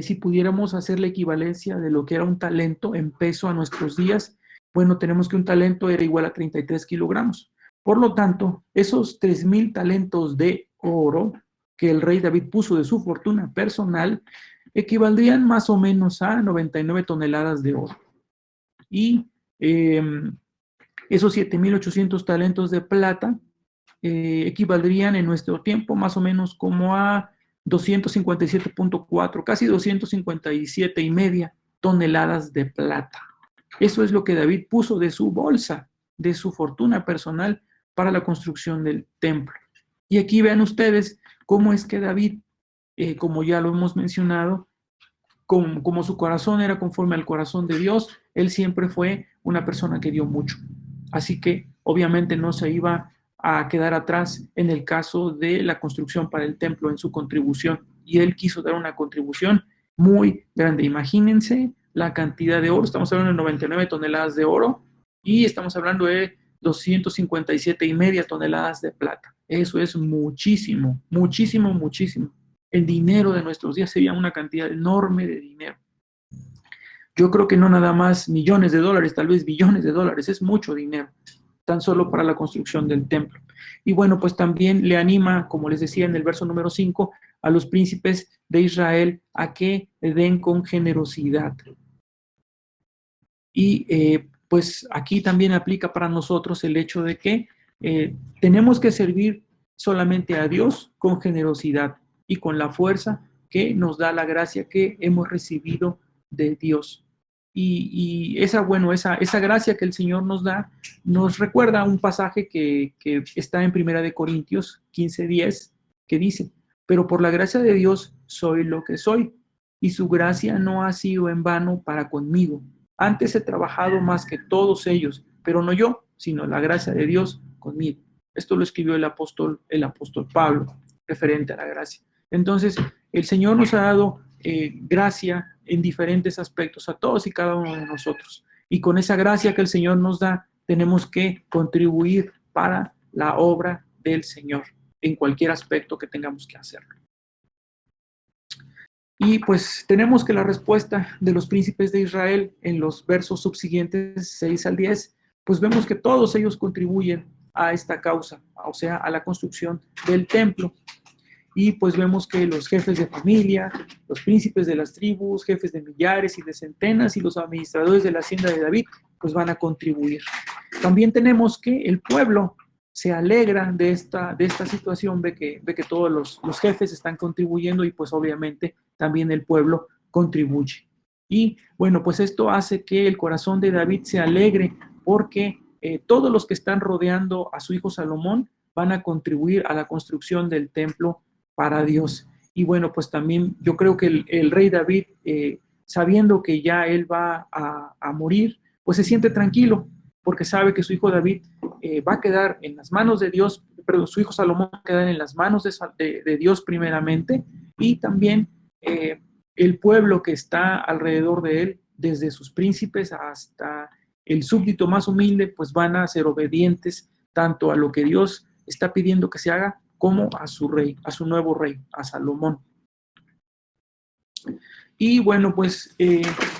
si pudiéramos hacer la equivalencia de lo que era un talento en peso a nuestros días, bueno, tenemos que un talento era igual a 33 kilogramos. Por lo tanto, esos 3,000 talentos de oro que el rey David puso de su fortuna personal equivaldrían más o menos a 99 toneladas de oro. Y esos 7,800 talentos de plata equivaldrían en nuestro tiempo más o menos como a 257.4, casi 257 y media toneladas de plata. Eso es lo que David puso de su bolsa, de su fortuna personal para la construcción del templo. Y aquí vean ustedes cómo es que David, como ya lo hemos mencionado, como su corazón era conforme al corazón de Dios, él siempre fue una persona que dio mucho. Así que obviamente no se iba a quedar atrás en el caso de la construcción para el templo en su contribución. Y él quiso dar una contribución muy grande. Imagínense la cantidad de oro. Estamos hablando de 99 toneladas de oro y estamos hablando de 257 y media toneladas de plata. Eso es muchísimo, muchísimo, muchísimo. El dinero de nuestros días sería una cantidad enorme de dinero. Yo creo que no nada más millones de dólares, tal vez billones de dólares, es mucho dinero, tan solo para la construcción del templo. Y bueno, pues también le anima, como les decía en el verso número 5, a los príncipes de Israel a que den con generosidad. Y pues aquí también aplica para nosotros el hecho de que tenemos que servir solamente a Dios con generosidad y con la fuerza que nos da la gracia que hemos recibido de Dios. Y esa gracia que el Señor nos da nos recuerda un pasaje que está en Primera de Corintios 15:10, que dice: pero por la gracia de Dios soy lo que soy, y su gracia no ha sido en vano para conmigo. Antes he trabajado más que todos ellos, pero no yo, sino la gracia de Dios conmigo. Esto lo escribió el apóstol Pablo, referente a la gracia. Entonces, el Señor nos ha dado gracia en diferentes aspectos a todos y cada uno de nosotros. Y con esa gracia que el Señor nos da, tenemos que contribuir para la obra del Señor en cualquier aspecto que tengamos que hacerlo. Y pues tenemos que la respuesta de los príncipes de Israel en los versos subsiguientes 6 al 10, pues vemos que todos ellos contribuyen a esta causa, o sea, a la construcción del templo. Y pues vemos que los jefes de familia, los príncipes de las tribus, jefes de millares y de centenas y los administradores de la hacienda de David, pues van a contribuir. También tenemos que el pueblo se alegra de esta situación, ve que todos los jefes están contribuyendo y pues obviamente también el pueblo contribuye. Y bueno, pues esto hace que el corazón de David se alegre porque todos los que están rodeando a su hijo Salomón van a contribuir a la construcción del templo para Dios. Y bueno, pues también yo creo que el rey David, sabiendo que ya él va a morir, pues se siente tranquilo, porque sabe que su hijo David va a quedar en las manos de Dios, pero su hijo Salomón va a quedar en las manos de Dios primeramente, y también el pueblo que está alrededor de él, desde sus príncipes hasta el súbdito más humilde, pues van a ser obedientes tanto a lo que Dios está pidiendo que se haga, como a su rey, a su nuevo rey, a Salomón. Y bueno, pues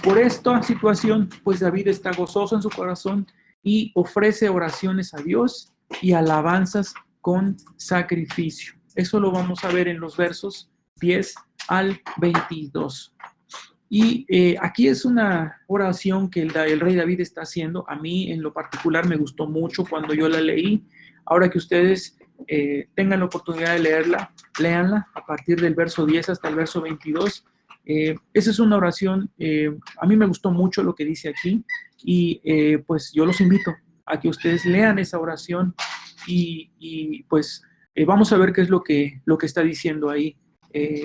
por esta situación, pues David está gozoso en su corazón y ofrece oraciones a Dios y alabanzas con sacrificio. Eso lo vamos a ver en los versos 10 al 22. Y aquí es una oración que el rey David está haciendo. A mí en lo particular me gustó mucho cuando yo la leí. Ahora que ustedes tengan la oportunidad de leerla, léanla a partir del verso 10 hasta el verso 22. Esa es una oración, a mí me gustó mucho lo que dice aquí, y pues yo los invito a que ustedes lean esa oración y pues vamos a ver qué es lo que está diciendo ahí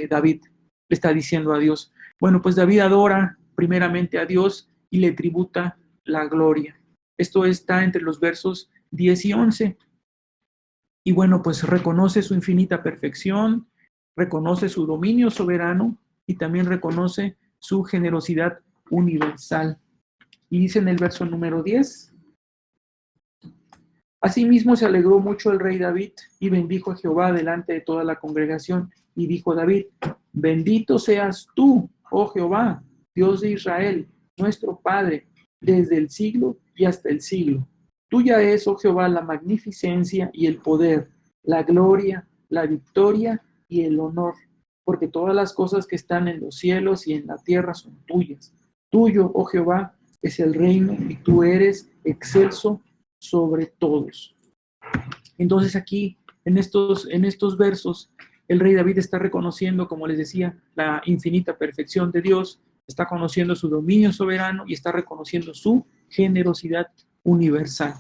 David, le está diciendo a Dios. Bueno, pues David adora primeramente a Dios y le tributa la gloria. Esto está entre los versos 10 y 11. Y bueno, pues reconoce su infinita perfección, reconoce su dominio soberano y también reconoce su generosidad universal. Y dice en el verso número 10: asimismo se alegró mucho el rey David y bendijo a Jehová delante de toda la congregación. Y dijo David: bendito seas tú, oh Jehová, Dios de Israel, nuestro Padre, desde el siglo y hasta el siglo. Tuya es, oh Jehová, la magnificencia y el poder, la gloria, la victoria y el honor, porque todas las cosas que están en los cielos y en la tierra son tuyas. Tuyo, oh Jehová, es el reino y tú eres excelso sobre todos. Entonces aquí, en estos versos, el rey David está reconociendo, como les decía, la infinita perfección de Dios, está conociendo su dominio soberano y está reconociendo su generosidad universal.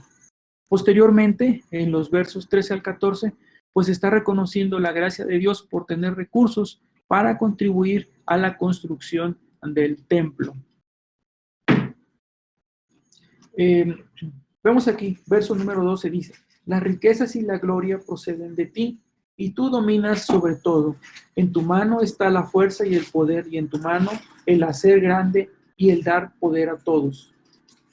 Posteriormente, en los versos 13 al 14, pues está reconociendo la gracia de Dios por tener recursos para contribuir a la construcción del templo. Vemos aquí, verso número 12 dice: las riquezas y la gloria proceden de ti, y tú dominas sobre todo. En tu mano está la fuerza y el poder, y en tu mano el hacer grande y el dar poder a todos.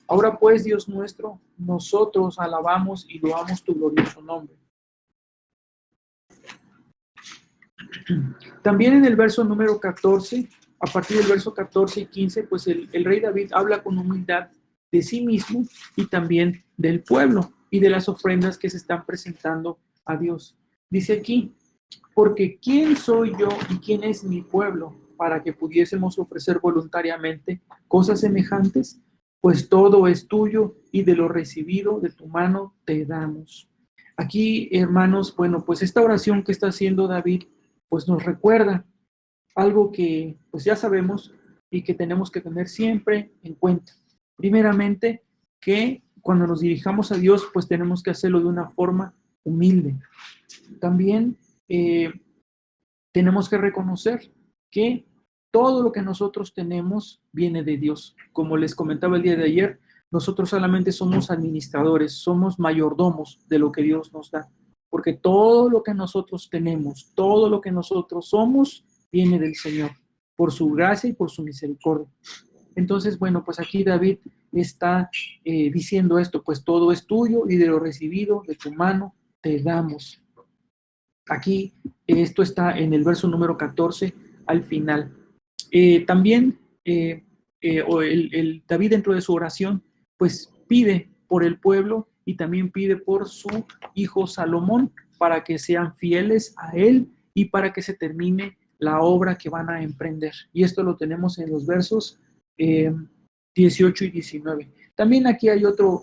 Ahora pues, Dios nuestro, nosotros alabamos y loamos tu glorioso nombre. También en el verso número 14, a partir del verso 14 y 15, pues el rey David habla con humildad de sí mismo y también del pueblo y de las ofrendas que se están presentando a Dios. Dice aquí: porque ¿quién soy yo y quién es mi pueblo para que pudiésemos ofrecer voluntariamente cosas semejantes? Pues todo es tuyo y de lo recibido de tu mano te damos. Aquí, hermanos, bueno, pues esta oración que está haciendo David, pues nos recuerda algo que pues ya sabemos y que tenemos que tener siempre en cuenta. Primeramente, que cuando nos dirijamos a Dios, pues tenemos que hacerlo de una forma humilde. También tenemos que reconocer que todo lo que nosotros tenemos viene de Dios. Como les comentaba el día de ayer, nosotros solamente somos administradores, somos mayordomos de lo que Dios nos da. Porque todo lo que nosotros tenemos, todo lo que nosotros somos, viene del Señor, por su gracia y por su misericordia. Entonces, bueno, pues aquí David está diciendo esto: pues todo es tuyo y de lo recibido de tu mano te damos. Aquí esto está en el verso número 14 al final. También el David, dentro de su oración, pues pide por el pueblo y también pide por su hijo Salomón, para que sean fieles a él y para que se termine la obra que van a emprender. Y esto lo tenemos en los versos 18 y 19. También aquí hay otro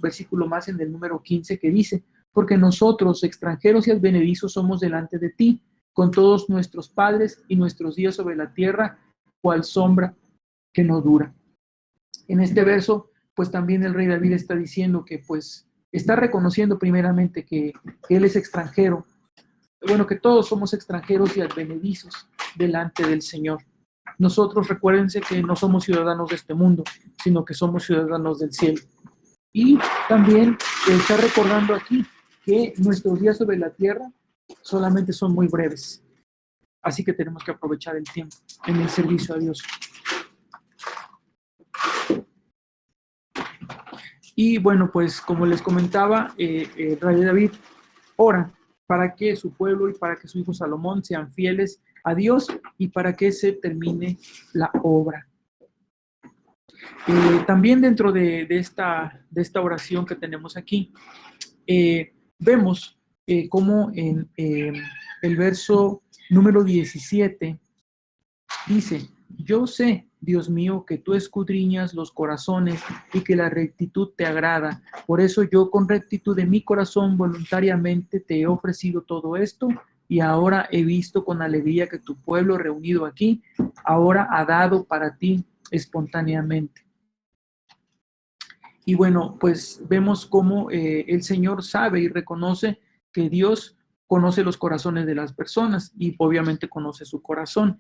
versículo más, en el número 15, que dice: porque nosotros, extranjeros y advenedizos, somos delante de ti, con todos nuestros padres y nuestros días sobre la tierra, cual sombra que no dura. En este verso, pues también el rey David está diciendo que pues está reconociendo primeramente que él es extranjero, bueno, que todos somos extranjeros y advenedizos delante del Señor. Nosotros, recuérdense que no somos ciudadanos de este mundo, sino que somos ciudadanos del cielo. Y también está recordando aquí que nuestros días sobre la tierra solamente son muy breves. Así que tenemos que aprovechar el tiempo en el servicio a Dios. Y bueno, pues como les comentaba, el rey David ora para que su pueblo y para que su hijo Salomón sean fieles a Dios y para que se termine la obra. También dentro de esta oración que tenemos aquí, vemos cómo en el verso número 17 dice: yo sé, Dios mío, que tú escudriñas los corazones y que la rectitud te agrada. Por eso yo con rectitud de mi corazón voluntariamente te he ofrecido todo esto, y ahora he visto con alegría que tu pueblo reunido aquí ahora ha dado para ti espontáneamente. Y bueno, pues vemos cómo el Señor sabe y reconoce que Dios conoce los corazones de las personas y obviamente conoce su corazón.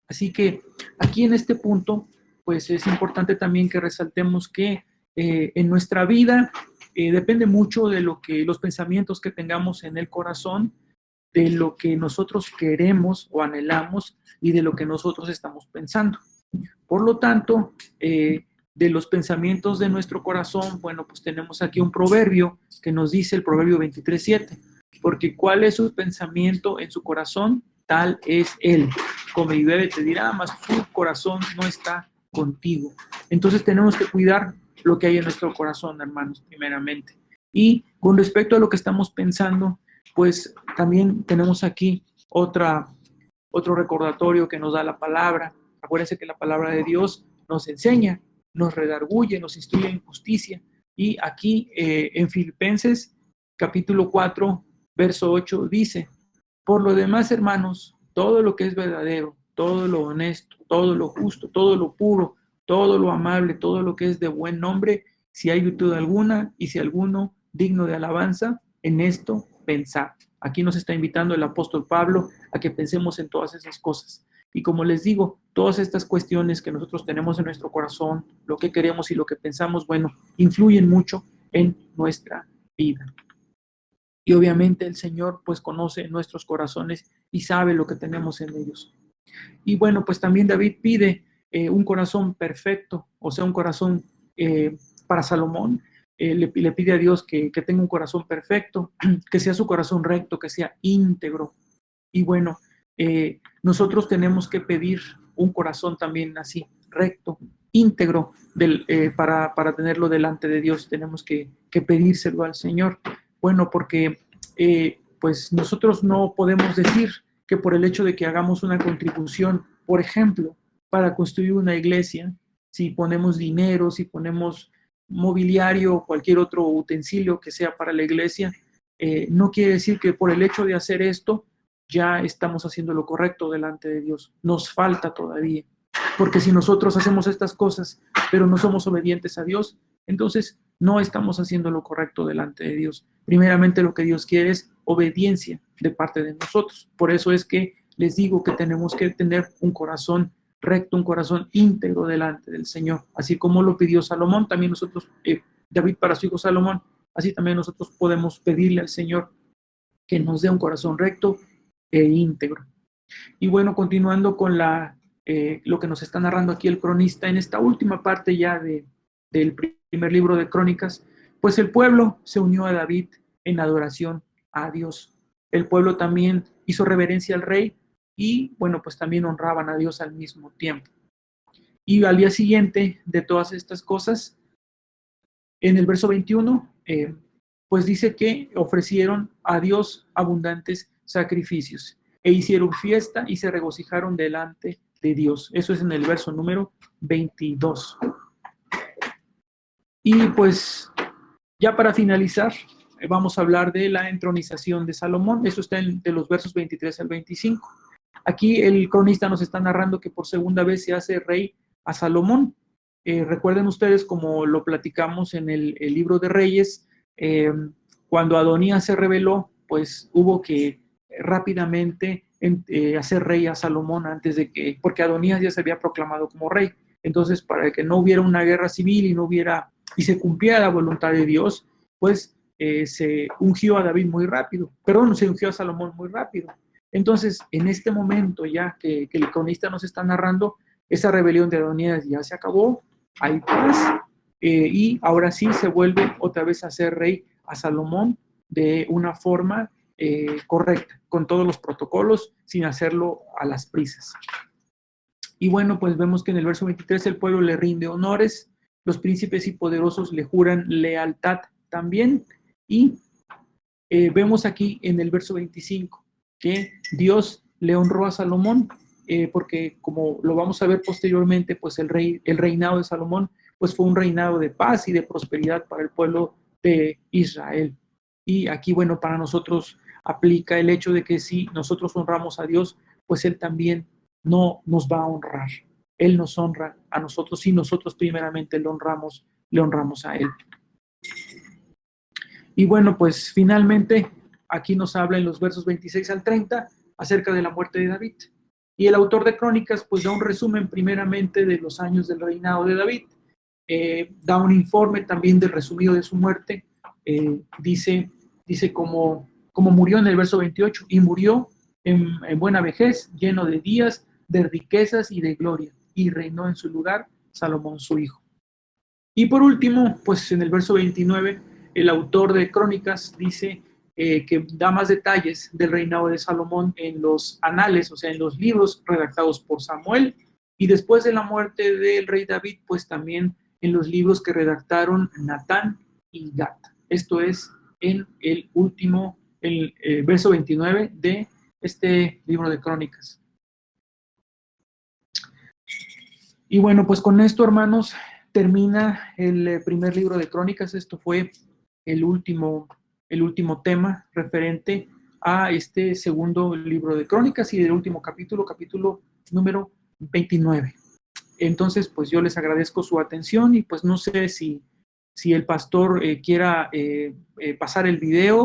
Así que aquí en este punto, pues es importante también que resaltemos que en nuestra vida depende mucho de lo que los pensamientos que tengamos en el corazón, de lo que nosotros queremos o anhelamos y de lo que nosotros estamos pensando. Por lo tanto, de los pensamientos de nuestro corazón, bueno, pues tenemos aquí un proverbio que nos dice, el proverbio 23:7, porque cuál es su pensamiento en su corazón, tal es él. Come y bebe, te dirá, mas su corazón no está contigo. Entonces tenemos que cuidar lo que hay en nuestro corazón, hermanos, primeramente. Y con respecto a lo que estamos pensando, pues también tenemos aquí otro recordatorio que nos da la palabra. Acuérdense que la palabra de Dios nos enseña, nos redarguye, nos instruye en justicia. Y aquí en Filipenses capítulo 4, verso 8 dice: por lo demás, hermanos, todo lo que es verdadero, todo lo honesto, todo lo justo, todo lo puro, todo lo amable, todo lo que es de buen nombre, si hay virtud alguna y si alguno digno de alabanza, en esto pensad. Aquí nos está invitando el apóstol Pablo a que pensemos en todas esas cosas. Y como les digo, todas estas cuestiones que nosotros tenemos en nuestro corazón, lo que queremos y lo que pensamos, bueno, influyen mucho en nuestra vida. Y obviamente el Señor pues conoce nuestros corazones y sabe lo que tenemos en ellos. Y bueno, pues también David pide un corazón perfecto, o sea, un corazón para Salomón. Le pide a Dios que tenga un corazón perfecto, que sea su corazón recto, que sea íntegro. Y bueno, nosotros tenemos que pedir un corazón también así, recto, íntegro, para tenerlo delante de Dios. Tenemos que pedírselo al Señor. Bueno, porque pues nosotros no podemos decir que por el hecho de que hagamos una contribución, por ejemplo, para construir una iglesia, si ponemos dinero, si ponemos mobiliario o cualquier otro utensilio que sea para la iglesia, no quiere decir que por el hecho de hacer esto ya estamos haciendo lo correcto delante de Dios. Nos falta todavía. Porque si nosotros hacemos estas cosas, pero no somos obedientes a Dios, entonces no estamos haciendo lo correcto delante de Dios. Primeramente lo que Dios quiere es obediencia de parte de nosotros. Por eso es que les digo que tenemos que tener un corazón recto, un corazón íntegro delante del Señor. Así como lo pidió Salomón, también nosotros, David para su hijo Salomón, así también nosotros podemos pedirle al Señor que nos dé un corazón recto e íntegro. Y bueno, continuando con lo que nos está narrando aquí el cronista, en esta última parte ya del primer libro de Crónicas, pues el pueblo se unió a David en adoración a Dios. El pueblo también hizo reverencia al rey y bueno, pues también honraban a Dios al mismo tiempo. Y al día siguiente de todas estas cosas, en el verso 21, pues dice que ofrecieron a Dios abundantes sacrificios e hicieron fiesta y se regocijaron delante de Dios. Eso es en el verso número 22. Y pues ya para finalizar, vamos a hablar de la entronización de Salomón. Eso está de los versos 23 al 25. Aquí el cronista nos está narrando que por segunda vez se hace rey a Salomón. Recuerden ustedes, como lo platicamos en el libro de Reyes, cuando Adonías se rebeló, pues hubo que rápidamente hacer rey a Salomón antes de que, porque Adonías ya se había proclamado como rey. Entonces, para que no hubiera una guerra civil y se cumpliera la voluntad de Dios, pues se ungió a David muy rápido, perdón, se ungió a Salomón muy rápido. Entonces, en este momento ya que el cronista nos está narrando, esa rebelión de Adonías ya se acabó, hay paz, y ahora sí se vuelve otra vez a ser rey a Salomón de una forma correcta, con todos los protocolos, sin hacerlo a las prisas. Y bueno, pues vemos que en el verso 23 el pueblo le rinde honores, los príncipes y poderosos le juran lealtad también, y vemos aquí en el verso 25 que Dios le honró a Salomón, porque como lo vamos a ver posteriormente, pues el reinado de Salomón pues fue un reinado de paz y de prosperidad para el pueblo de Israel. Y aquí, bueno, para nosotros aplica el hecho de que si nosotros honramos a Dios, pues Él también no nos va a honrar. Él nos honra a nosotros y nosotros primeramente le honramos a Él. Y bueno, pues finalmente aquí nos habla en los versos 26 al 30 acerca de la muerte de David. Y el autor de Crónicas pues da un resumen primeramente de los años del reinado de David, da un informe también del resumido de su muerte, dice cómo murió en el verso 28, y murió en buena vejez, lleno de días, de riquezas y de gloria, y reinó en su lugar Salomón su hijo. Y por último, pues en el verso 29, el autor de Crónicas dice que da más detalles del reinado de Salomón en los anales, o sea, en los libros redactados por Samuel, y después de la muerte del rey David, pues también en los libros que redactaron Natán y Gad. Esto es en el último, el verso 29 de este libro de Crónicas. Y bueno, pues con esto, hermanos, termina el primer libro de Crónicas. Esto fue el último tema referente a este segundo libro de Crónicas y del último capítulo número 29. Entonces, pues yo les agradezco su atención y pues no sé si el pastor quiera pasar el video.